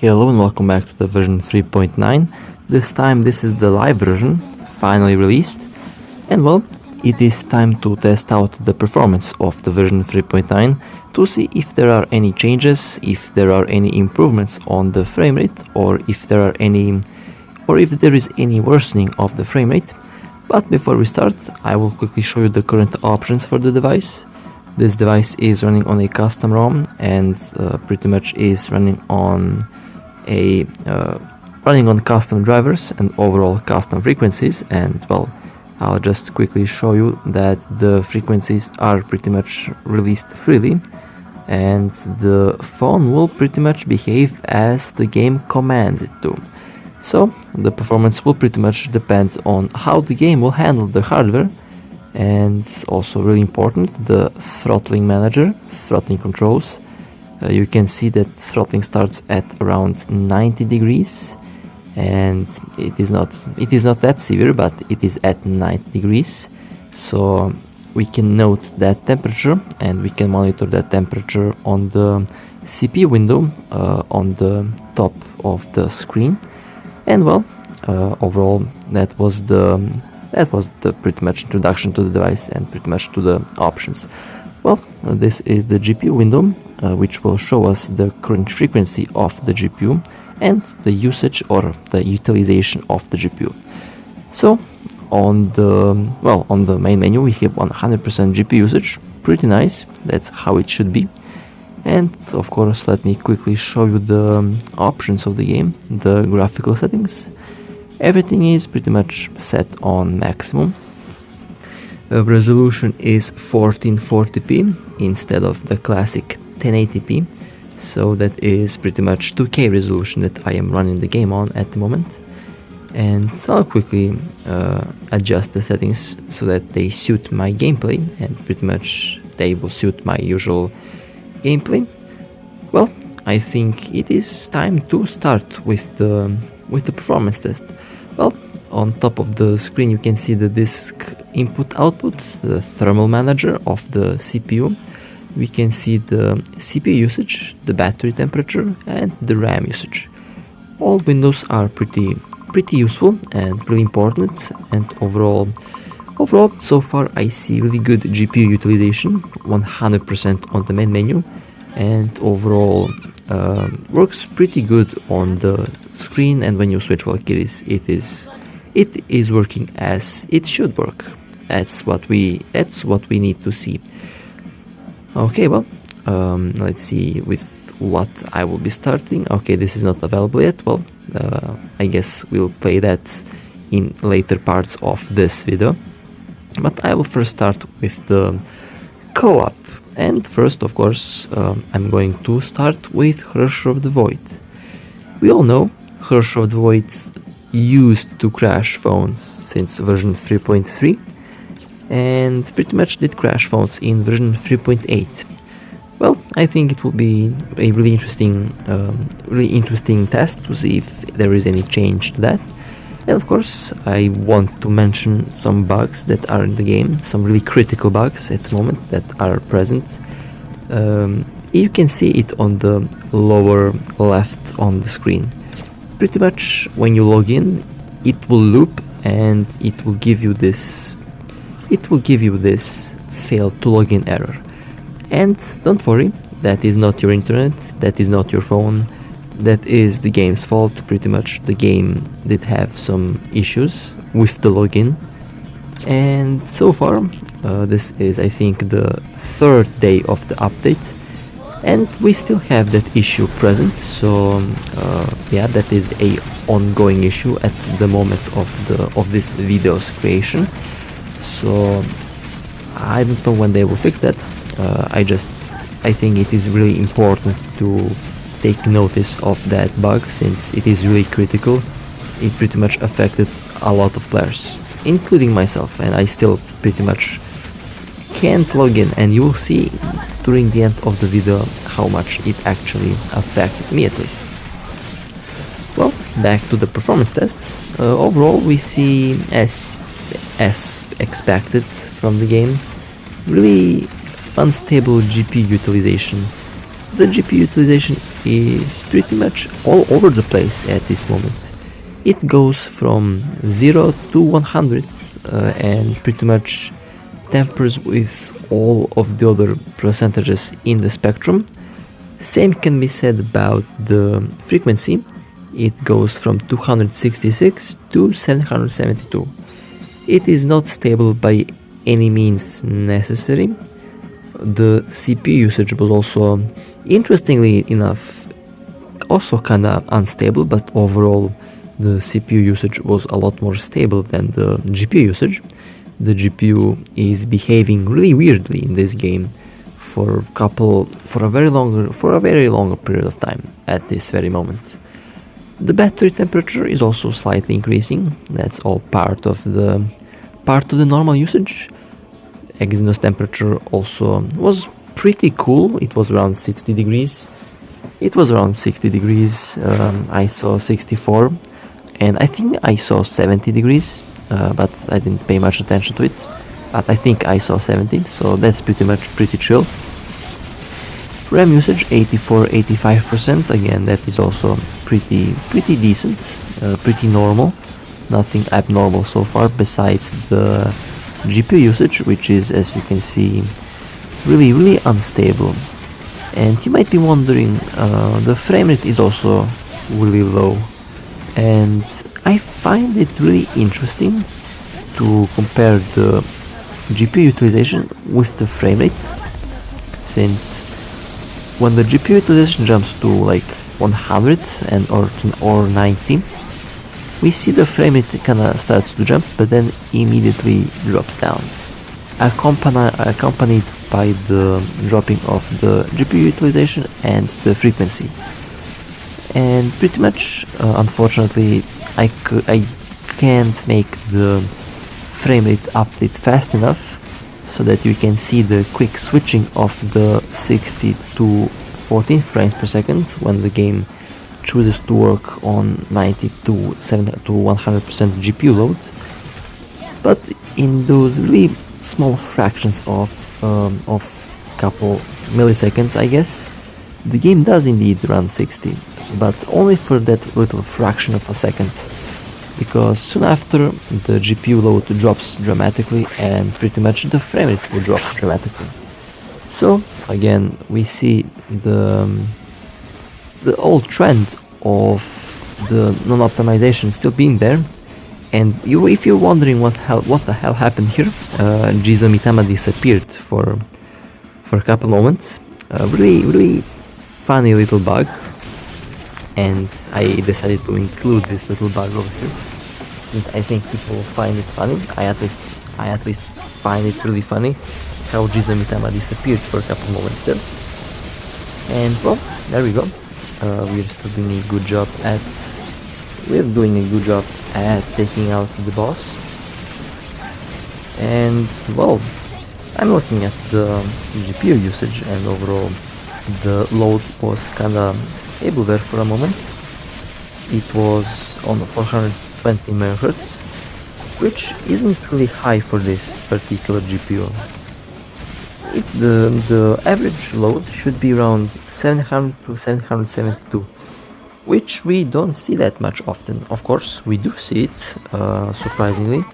Hello and welcome back to the version 3.9. This time this is the live version, finally released, and well, it is time to test out the performance of the version 3.9 to see if there are any changes, if there are any improvements on the frame rate, or if there is any worsening of the frame rate. But before we start, I will quickly show you the current options for the device. This device is running on a custom ROM and pretty much is running on custom drivers and overall custom frequencies, and well, I'll just quickly show you that the frequencies are pretty much released freely and the phone will pretty much behave as the game commands it to. So the performance will pretty much depend on how the game will handle the hardware, and also really important, the throttling manager, throttling controls. You can see that throttling starts at around 90 degrees and it is not that severe, but it is at 90 degrees. So we can note that temperature and we can monitor that temperature on the CPU window on the top of the screen. And well, overall that was the pretty much introduction to the device and pretty much to the options. Well, this is the GPU window, which will show us the current frequency of the GPU and the usage or the utilization of the GPU. So on the main menu we have 100% GPU usage, pretty nice, that's how it should be. And of course, let me quickly show you the options of the game, the graphical settings. Everything is pretty much set on maximum. Resolution is 1440p instead of the classic 1080p, so that is pretty much 2K resolution that I am running the game on at the moment. And I'll quickly adjust the settings so that they suit my gameplay, and pretty much they will suit my usual gameplay. Well, I think it is time to start with the performance test. Well, on top of the screen you can see the disk input-output, the thermal manager of the CPU. We can see the CPU usage, the battery temperature, and the RAM usage. All windows are pretty useful and really important, and overall so far I see really good GPU utilization, 100% on the main menu, and overall works pretty good on the screen, and when you switch Valkyries it is working as it should work. That's what we need to see. Okay, well, let's see with what I will be starting. Okay, this is not available yet. Well, I guess we'll play that in later parts of this video, but I will first start with the co-op. And first, of course, I'm going to start with Herrscher of the Void. We all know Herrscher of the Void used to crash phones since version 3.3 and pretty much did crash phones in version 3.8. Well, I think it will be a really interesting test to see if there is any change to that. And of course, I want to mention some bugs that are in the game, some really critical bugs at the moment that are present. You can see it on the lower left on the screen. Pretty much when you log in, it will loop and it will give you this failed to login error. And don't worry, that is not your internet, that is not your phone. That is the game's fault. Pretty much the game did have some issues with the login, and so far this is, I think, the third day of the update and we still have that issue present. So yeah, that is a ongoing issue at the moment of this video's creation. So I don't know when they will fix that. I think it is really important to take notice of that bug, since it is really critical. It pretty much affected a lot of players, including myself, and I still pretty much can't log in, and you will see during the end of the video how much it actually affected me, at least. Well, back to the performance test. Overall we see, as expected from the game, really unstable GPU utilization. The GPU utilization is pretty much all over the place at this moment. It goes from 0 to 100 and pretty much tampers with all of the other percentages in the spectrum. Same can be said about the frequency. It goes from 266 to 772. It is not stable by any means necessary. The CPU usage was also, interestingly enough, also kinda unstable, but overall the CPU usage was a lot more stable than the GPU usage. The GPU is behaving really weirdly in this game for a very longer period of time at this very moment. The battery temperature is also slightly increasing. That's all part of the normal usage. Exynos temperature also was pretty cool. It was around 60 degrees. I saw 64, and I think I saw 70 degrees, but I didn't pay much attention to it. But I think I saw 70, so that's pretty chill. RAM usage 84-85%. Again, that is also pretty decent, pretty normal. Nothing abnormal so far besides the GPU usage, which is, as you can see, really unstable. And you might be wondering, the frame rate is also really low, and I find it really interesting to compare the GPU utilization with the frame rate, since when the GPU utilization jumps to like 100 or 90, we see the frame rate kinda starts to jump, but then immediately drops down, accompanied by the dropping of the GPU utilization and the frequency. And pretty much, unfortunately, I can't make the frame rate update fast enough so that you can see the quick switching of the 60 to 14 frames per second when the game chooses to work on 90 to 100% GPU load. But in those really small fractions of couple milliseconds, I guess, the game does indeed run 60, but only for that little fraction of a second, because soon after the GPU load drops dramatically and pretty much the frame rate will drop dramatically. So again, we see the old trend of the non-optimization still being there. And if you're wondering what the hell happened here, Jizo Mitama disappeared for a couple moments. Really funny little bug, and I decided to include this little bug over here since I think people find it funny. I at least find it really funny how Jizo Mitama disappeared for a couple moments there. And well, there we go. We're doing a good job at taking out the boss. And well, I'm looking at the GPU usage, and overall the load was kinda stable there for a moment. It was on 420 MHz, which isn't really high for this particular GPU. The average load should be around 700 to 772, which we don't see that much often. Of course, we do see it, surprisingly,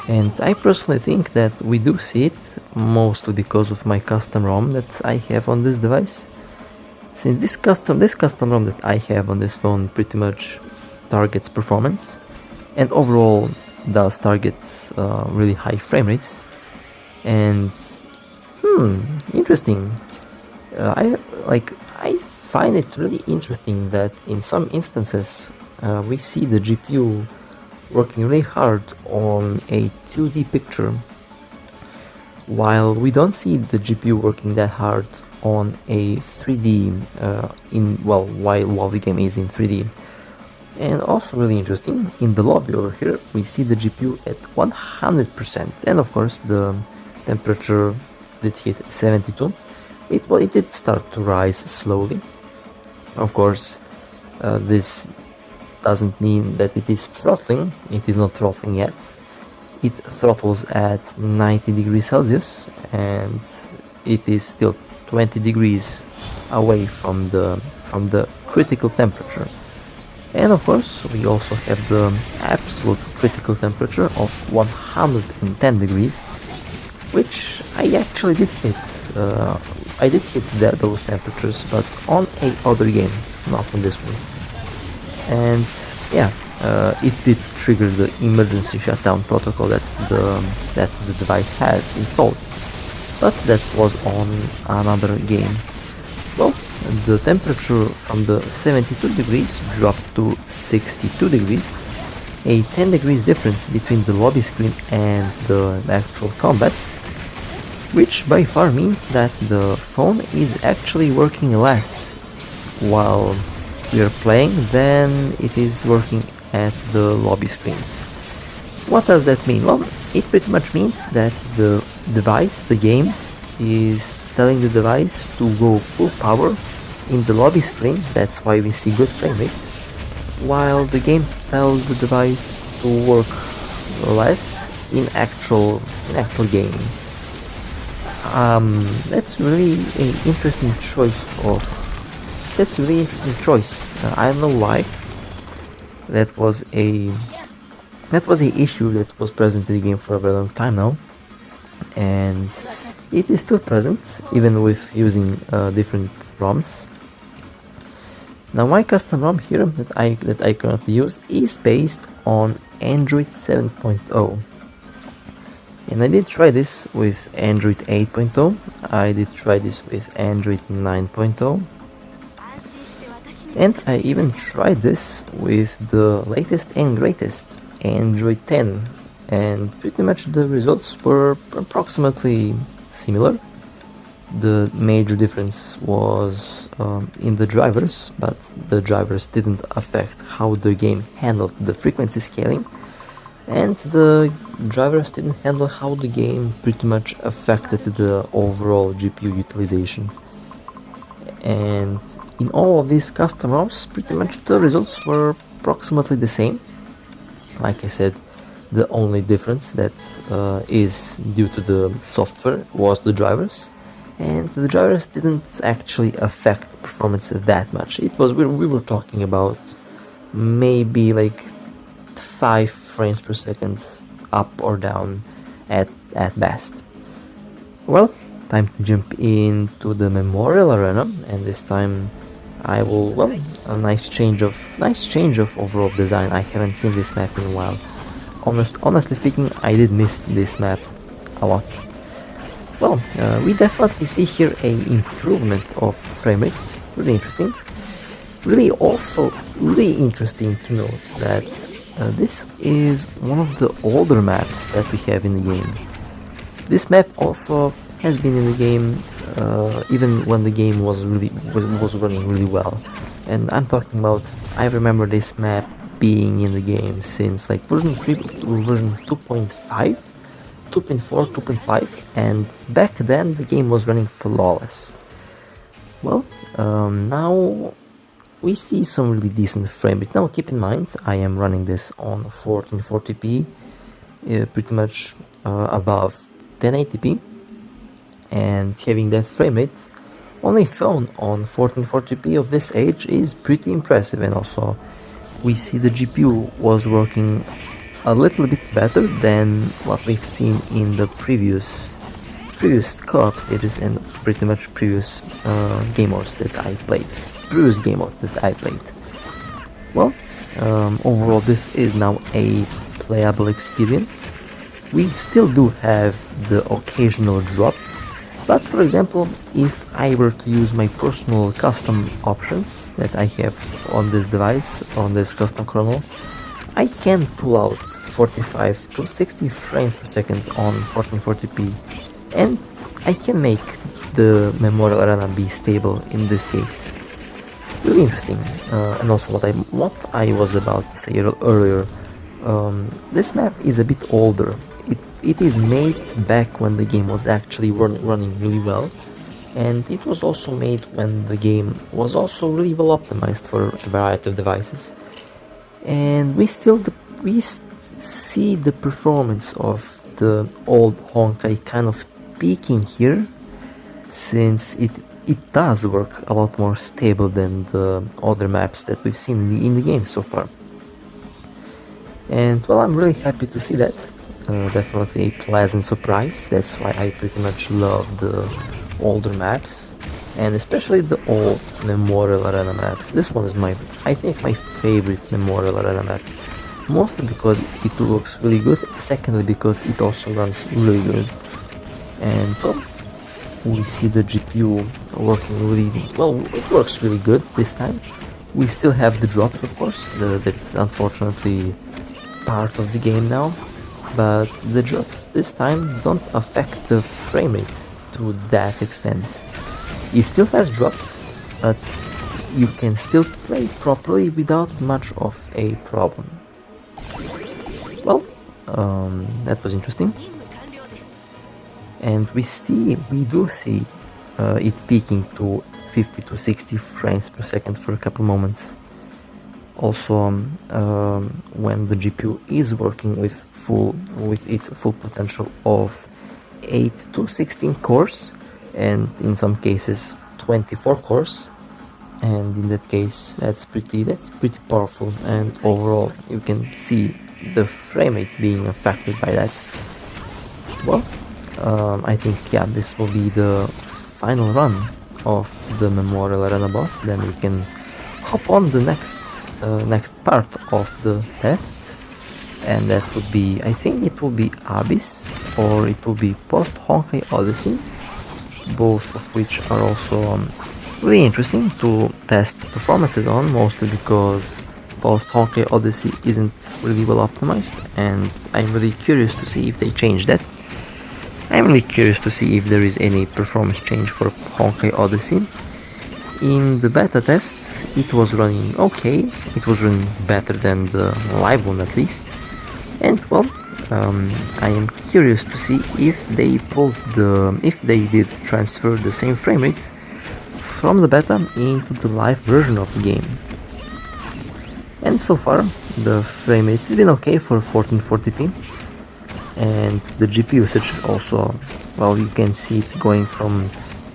and I personally think that we do see it mostly because of my custom ROM that I have on this device. Since this custom ROM that I have on this phone pretty much targets performance, and overall does target really high frame rates. And interesting. I find it really interesting that in some instances we see the GPU working really hard on a 2D picture, while we don't see the GPU working that hard on a 3D while the game is in 3D. And also really interesting, in the lobby over here we see the GPU at 100%, and of course the temperature did hit 72. It did start to rise slowly. Of course, this doesn't mean that it is throttling. It is not throttling yet. It throttles at 90 degrees Celsius, and it is still 20 degrees away from the critical temperature. And of course, we also have the absolute critical temperature of 110 degrees, which I actually did hit. I did hit those temperatures, but on a other game, not on this one. And yeah, it did trigger the emergency shutdown protocol that the device has installed, but that was on another game. Well, the temperature from the 72 degrees dropped to 62 degrees, a 10 degrees difference between the lobby screen and the actual combat, which by far means that the phone is actually working less while we are playing than it is working at the lobby screens. What does that mean? Well, it pretty much means that the device, the game, is telling the device to go full power in the lobby screen, that's why we see good frame rate, while the game tells the device to work less in actual gaming. That's really an interesting choice. I don't know why. That was a issue that was present in the game for a very long time now, and it is still present even with using different ROMs. Now my custom ROM here that I currently use is based on Android 7.0. And I did try this with Android 8.0, I did try this with Android 9.0, and I even tried this with the latest and greatest Android 10, and pretty much the results were approximately similar. The major difference was in the drivers, but the drivers didn't affect how the game handled the frequency scaling, and the drivers didn't handle how the game pretty much affected the overall GPU utilization. And in all of these custom ROMs, pretty much the results were approximately the same. Like I said, the only difference that is due to the software was the drivers, and the drivers didn't actually affect performance that much. It was we were talking about maybe like 5 frames per second up or down at best. Well, time to jump into the Memorial Arena, and this time I will, well, a nice change of overall design. I haven't seen this map in a while. Honestly speaking, I did miss this map a lot. Well, we definitely see here a improvement of frame rate. Really interesting. Really interesting to note that this is one of the older maps that we have in the game. This map also has been in the game even when the game was running really well. And I'm talking about, I remember this map being in the game since like version 3 to version 2.5, 2.4, 2.5, and back then the game was running flawless. Well, now we see some really decent frame rate. Now keep in mind, I am running this on 1440p, pretty much above 1080p, and having that frame rate on a phone on 1440p of this age is pretty impressive. And also we see the GPU was working a little bit better than what we've seen in the previous co-op stages and pretty much previous game modes that I played. Well, overall this is now a playable experience. We still do have the occasional drop, but for example, if I were to use my personal custom options that I have on this device, on this custom kernel, I can pull out 45 to 60 frames per second on 1440p, and I can make the Memorial Arena be stable in this case. Really interesting. And also what I was about to say earlier, this map is a bit older. It is made back when the game was actually running really well, and it was also made when the game was also really well optimized for a variety of devices. And we see the performance of the old Honkai kind of peaking here, since it does work a lot more stable than the other maps that we've seen in the game so far. And well, I'm really happy to see that. Definitely a pleasant surprise. That's why I pretty much love the older maps, and especially the old Memorial Arena maps. This one is I think my favorite Memorial Arena map. Mostly because it looks really good, secondly because it also runs really good. And well, we see the GPU working really well. It works really good this time. We still have the drops, of course, that's unfortunately part of the game now, but the drops this time don't affect the frame rate to that extent. It still has drops, but you can still play properly without much of a problem. Well, that was interesting. And we do see it peaking to 50 to 60 frames per second for a couple moments. Also, when the GPU is working with its full potential of 8 to 16 cores, and in some cases 24 cores, and in that case that's pretty powerful. And overall, you can see the frame rate being affected by that. Well, I think this will be the final run of the Memorial Arena boss. Then we can hop on the next part of the test, and that would be, I think it will be Abyss, or it will be post Honkai Odyssey, both of which are also really interesting to test performances on, mostly because post Honkai Odyssey isn't really well optimized, and I'm really curious to see if they change that. I'm really curious to see if there is any performance change for Honkai Odyssey. In the beta test, it was running okay. It was running better than the live one at least. And well, I am curious to see if they did transfer the same frame rate from the beta into the live version of the game. And so far, the frame rate has been okay for 1440p. And the GPU usage also, well, you can see it going from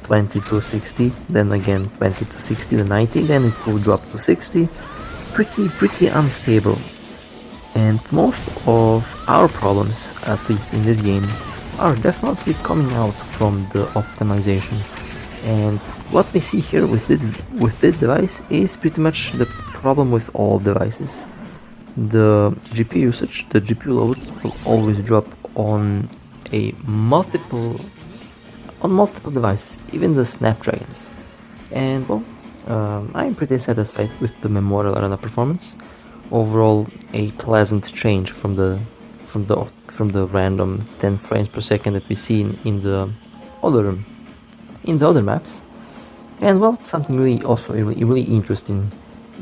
20 to 60, then again 20 to 60 to 90, then it will drop to 60. Pretty unstable. And most of our problems, at least in this game, are definitely coming out from the optimization. And what we see here with this device is pretty much the problem with all devices. The GPU usage, the GPU load will always drop on multiple devices, even the Snapdragons. And well, I'm pretty satisfied with the Memorial Arena performance. Overall, a pleasant change from the random 10 frames per second that we see in the other maps. And well, something really interesting.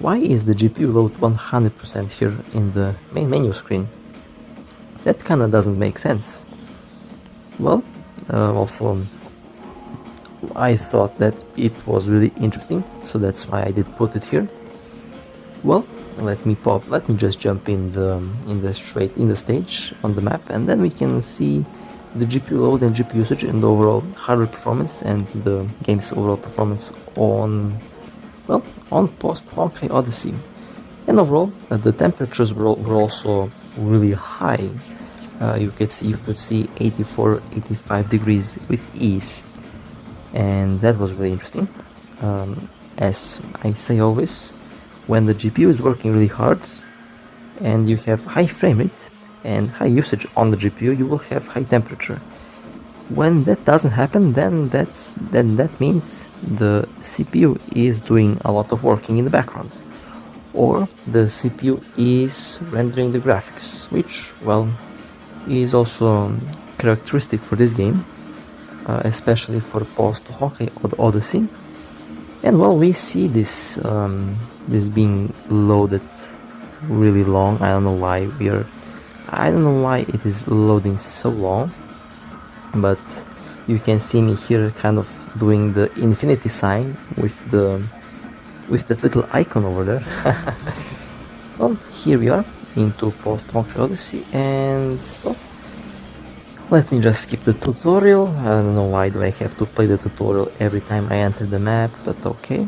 Why is the GPU load 100% here in the main menu screen? That kinda doesn't make sense. Well, also, I thought that it was really interesting, so that's why I did put it here. Well, let me just jump in the stage on the map, and then we can see the GPU load and GPU usage and the overall hardware performance and the game's overall performance on post Honkai Odyssey. And overall, the temperatures were also really high. You could see 84, 85 degrees with ease, and that was really interesting. As I say always, when the GPU is working really hard and you have high frame rate and high usage on the GPU, you will have high temperature. When that doesn't happen, then that means the CPU is doing a lot of working in the background, or the CPU is rendering the graphics, which, well, is also characteristic for this game, especially for post Honkai Odyssey. And well, we see this being loaded really long. I don't know why it is loading so long, but you can see me here kind of doing the infinity sign with that little icon over there. Well, here we are into post Honkai Odyssey, and well, Let me just skip the tutorial. I don't know why do I have to play the tutorial every time I enter the map, but okay.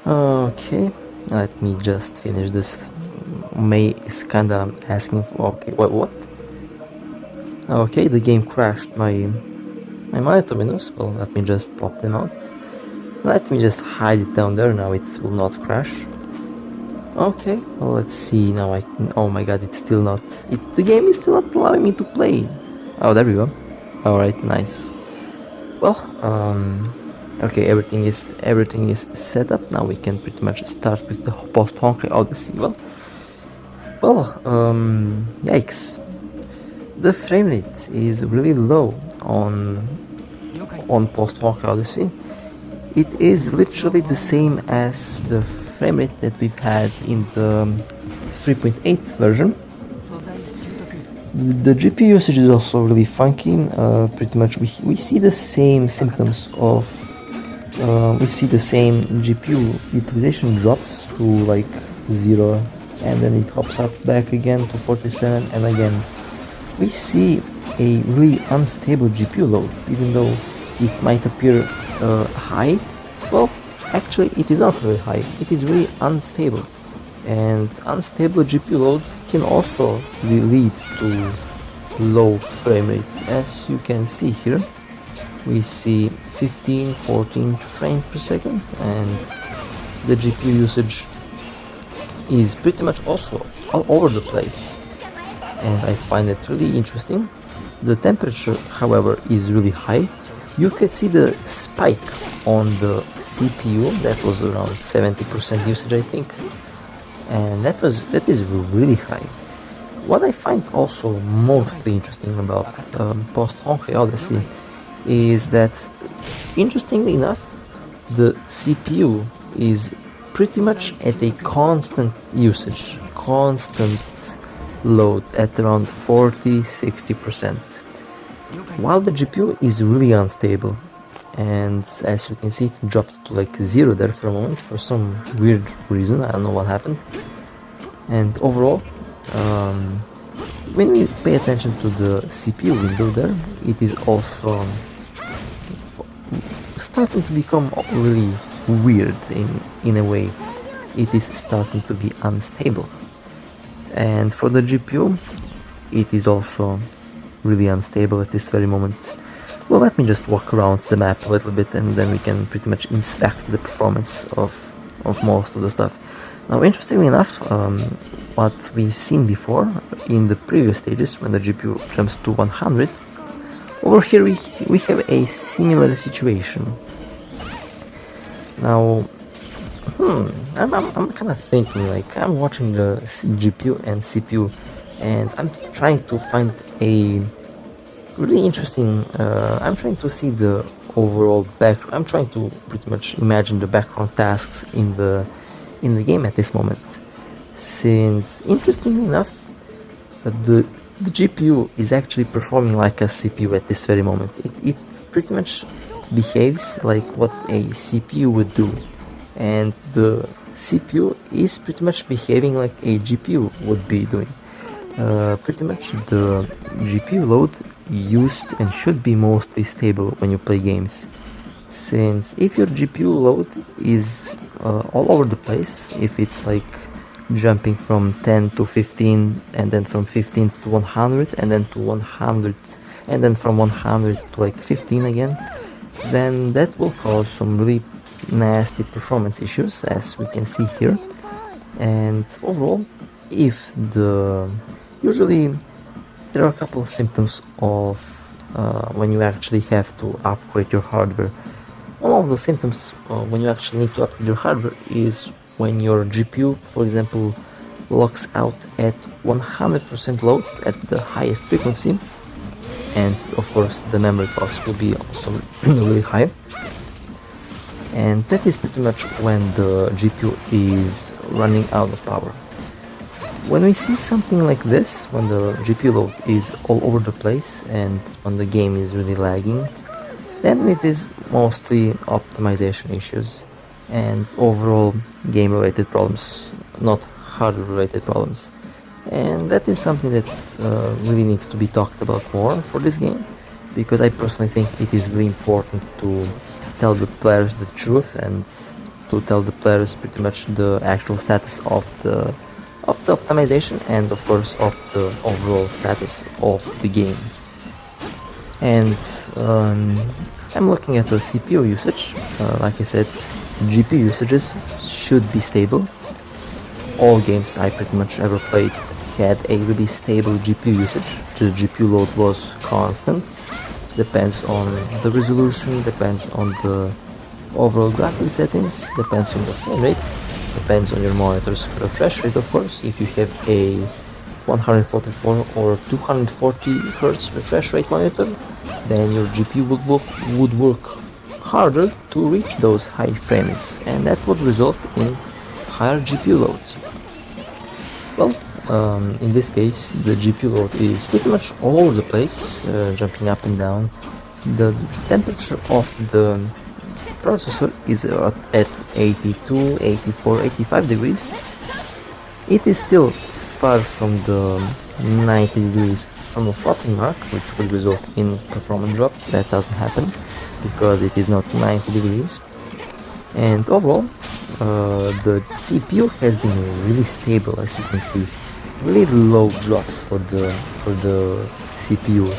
Okay, let me just finish this. May is kinda asking for, okay, what? Okay, the game crashed my monitor windows. Well, let me just pop them out. Let me just hide it down there, now it will not crash. Okay, well, let's see, now I can, oh my god, it's still not, the game is still not allowing me to play. Oh, there we go. Alright, nice. Well, okay, everything is set up, now we can pretty much start with the post-Honkai Odyssey. Well, yikes. The frame rate is really low on post-Honkai Odyssey. It is literally the same as the frame rate that we've had in the 3.8 version. The GPU usage is also really funky. Pretty much we see the same symptoms of we see the same GPU utilization drops to like 0, and then it hops up back again to 47, and again we see a really unstable GPU load, even though it might appear high. Well, actually it is not really high, it is really unstable, and unstable GPU load can also lead to low frame rate. As you can see here, we see 15, 14 frames per second, and the GPU usage is pretty much also all over the place, and I find it really interesting. The temperature, however, is really high. You could see the spike on the CPU, that was around 70% usage, I think, and that is really high. What I find also mostly interesting about post-Honkai Odyssey is that, interestingly enough, the CPU is pretty much at a constant usage, constant load at around 40-60%, while the GPU is really unstable, and as you can see, it dropped to like 0 there for a moment for some weird reason. I don't know what happened. And overall, when we pay attention to the CPU window there, it is also starting to become really weird in a way. It is starting to be unstable, and for the GPU it is also really unstable at this very moment. Well, let me just walk around the map a little bit, and then we can pretty much inspect the performance of most of the stuff. Now, interestingly enough, what we've seen before in the previous stages, when the GPU jumps to 100, over here we have a similar situation. Now, I'm kind of thinking, like, I'm watching the GPU and CPU, and I'm trying to find a really interesting, I'm trying to see the overall I'm trying to pretty much imagine the background tasks in the game at this moment, since interestingly enough the GPU is actually performing like a CPU at this very moment. It pretty much behaves like what a CPU would do, and the CPU is pretty much behaving like a GPU would be doing. Pretty much the GPU load used and should be mostly stable when you play games, since if your GPU load is all over the place, if it's like jumping from 10 to 15, and then from 15 to 100, and then to 100, and then from 100 to like 15 again, then that will cause some really nasty performance issues, as we can see here. And overall, if usually there are a couple of symptoms of when you actually have to upgrade your hardware. One of those symptoms when you actually need to upgrade your hardware is when your GPU, for example, locks out at 100% load at the highest frequency, and of course the memory cost will be also really high, and that is pretty much when the GPU is running out of power. When we see something like this, when the GPU load is all over the place and when the game is really lagging, then it is mostly optimization issues and overall game related problems, not hardware related problems. and that is something that really needs to be talked about more for this game, because I personally think it is really important to tell the players the truth and to tell the players pretty much the actual status of the optimization and of course of the overall status of the game. And I'm looking at the CPU usage. Like I said, GPU usages should be stable. All games I pretty much ever played had a really stable GPU usage. The GPU load was constant. Depends on the resolution, depends on the overall graphics settings, depends on the frame rate, depends on your monitor's refresh rate, of course. If you have a 144 or 240 Hz refresh rate monitor, then your GPU would work harder to reach those high frames, and that would result in higher GPU load. Well, in this case, the GPU load is pretty much all over the place, jumping up and down. The temperature of the processor is at 82, 84, 85 degrees. It is still far from the 90 degrees from the floating mark, which would result in performance drop. That doesn't happen because it is not 90 degrees. And overall, the CPU has been really stable, as you can see. Really low drops for the CPU.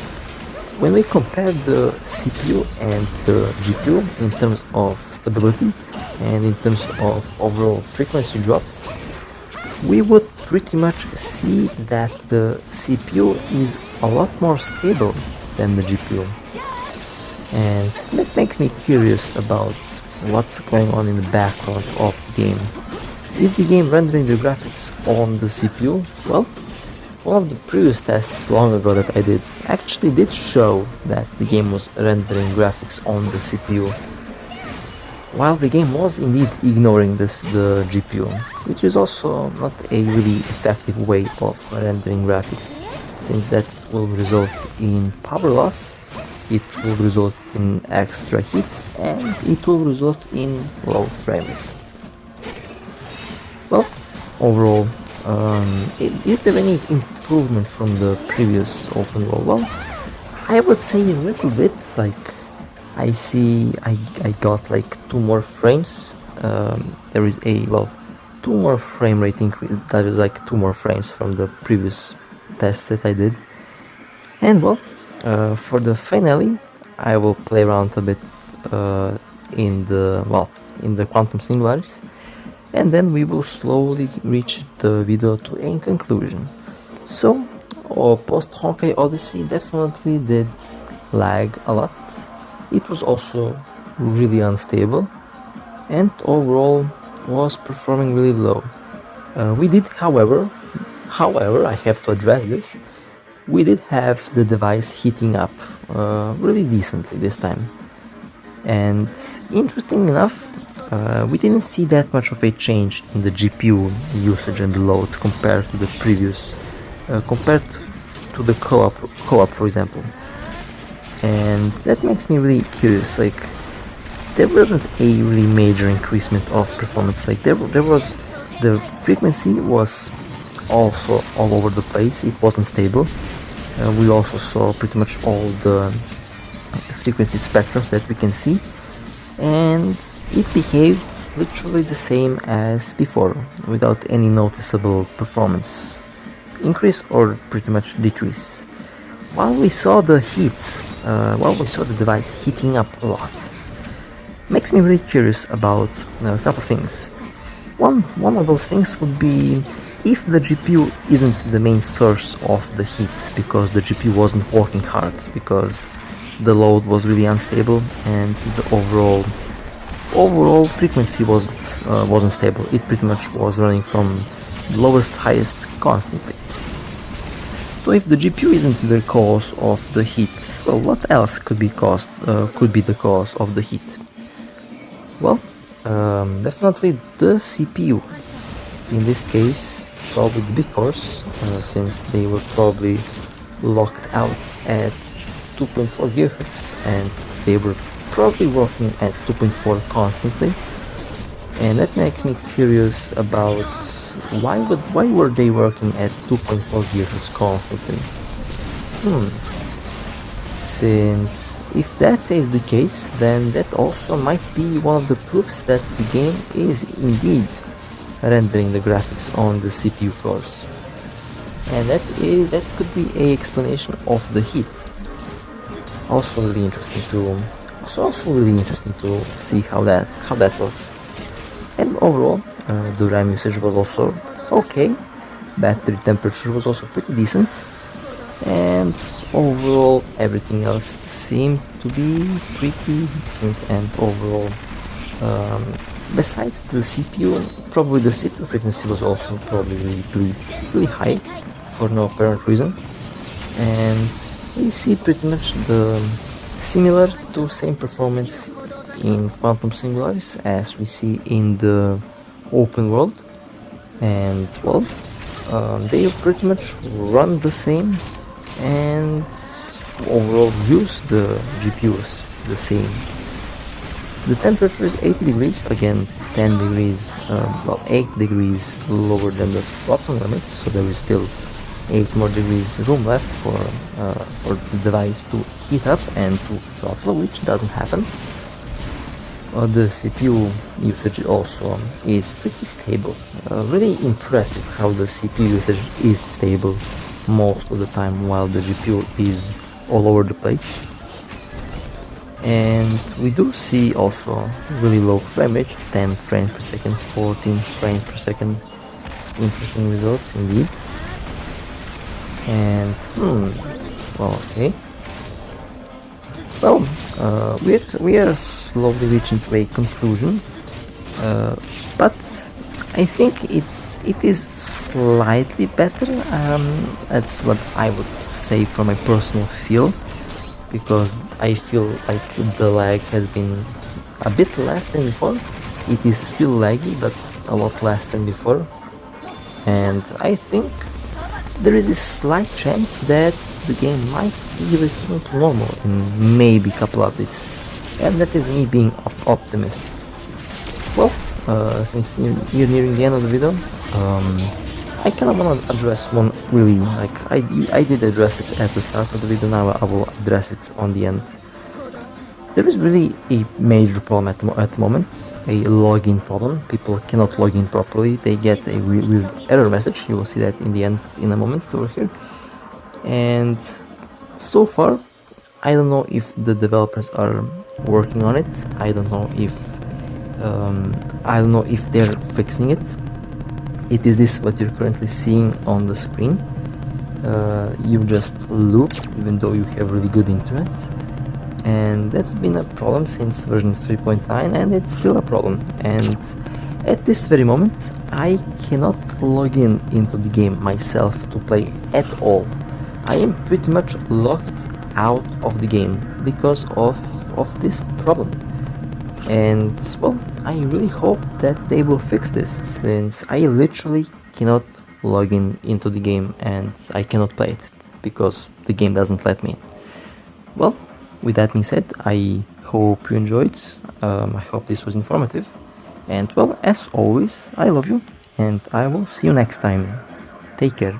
When we compare the CPU and the GPU in terms of stability and in terms of overall frequency drops, we would pretty much see that the CPU is a lot more stable than the GPU. And that makes me curious about what's going on in the background of the game. Is the game rendering the graphics on the CPU? Well, one of the previous tests long ago that I did actually did show that the game was rendering graphics on the CPU, while the game was indeed ignoring the GPU, which is also not a really effective way of rendering graphics, since that will result in power loss, it will result in extra heat, and it will result in low frame rate. Well, overall, is there any improvement from the previous open world? Well, I would say a little bit. Like, I see I got like 2 more frames. There is a 2 more frame rate increase. That is like 2 more frames from the previous test that I did. And well, for the finale, I will play around a bit in the quantum singularis, and then we will slowly reach the video to a conclusion. So, post Honkai Odyssey definitely did lag a lot. It was also really unstable, and overall was performing really low. We did, however, I have to address this, we did have the device heating up really decently this time. And interesting enough, we didn't see that much of a change in the GPU usage and load compared to the previous, compared to the co-op for example. And that makes me really curious. Like, there wasn't a really major increasement of performance. Like, there was, the frequency was also all over the place. It wasn't stable. We also saw pretty much all the frequency spectrums that we can see, and it behaved literally the same as before, without any noticeable performance increase or pretty much decrease. While we saw the device heating up a lot, makes me really curious about a couple things. One of those things would be if the GPU isn't the main source of the heat, because the GPU wasn't working hard, because the load was really unstable and the overall frequency wasn't stable. It pretty much was running from lowest highest constantly. So if the GPU isn't the cause of the heat, well, what else could be the cause of the heat? Well, definitely the CPU. In this case, probably the big cores, since they were probably locked out at 2.4 GHz and they were probably working at 2.4 constantly. And that makes me curious about why were they working at 2.4 GHz constantly? Since if that is the case, then that also might be one of the proofs that the game is indeed rendering the graphics on the CPU cores. And that could be a explanation of the heat. Also really interesting to see how that works. And overall, the RAM usage was also okay. Battery temperature was also pretty decent. And overall, everything else seemed to be pretty decent. And overall, besides the CPU, probably the CPU frequency was also probably really high for no apparent reason. And we see pretty much the similar to same performance in Quantum Singularis as we see in the open world, and well, they pretty much run the same and overall use the GPUs the same. The temperature is 80 degrees, again 10 degrees, 8 degrees lower than the bottom limit, so there is still 8 more degrees room left for the device to heat up and to throttle, which doesn't happen. The CPU usage also is pretty stable. Really impressive how the CPU usage is stable most of the time while the GPU is all over the place. And we do see also really low frame rate, 10 frames per second, 14 frames per second. Interesting results indeed. And well, okay. Well, we are slowly reaching to a conclusion, but I think it is slightly better. That's what I would say from my personal feel, because I feel like the lag has been a bit less than before. It is still laggy, but a lot less than before, and I think there is a slight chance that the game might be returning to normal in maybe a couple updates, and that is me being optimistic. Well, since you're nearing the end of the video, I kind of want to address one really, like I did address it at the start of the video, now I will address it on the end. There is really a major problem at the moment, a login problem. People cannot log in properly, they get a weird error message. You will see that in the end in a moment over here. And so far, I don't know if the developers are working on it. I don't know if they're fixing it. It is this what you're currently seeing on the screen. You just loop even though you have really good internet. And that's been a problem since version 3.9, and it's still a problem. And at this very moment, I cannot log into the game myself to play at all. I am pretty much locked out of the game because of this problem. And well, I really hope that they will fix this, since I literally cannot log into the game and I cannot play it because the game doesn't let me. Well, with that being said, I hope you enjoyed. I hope this was informative. And well, as always, I love you, and I will see you next time. Take care.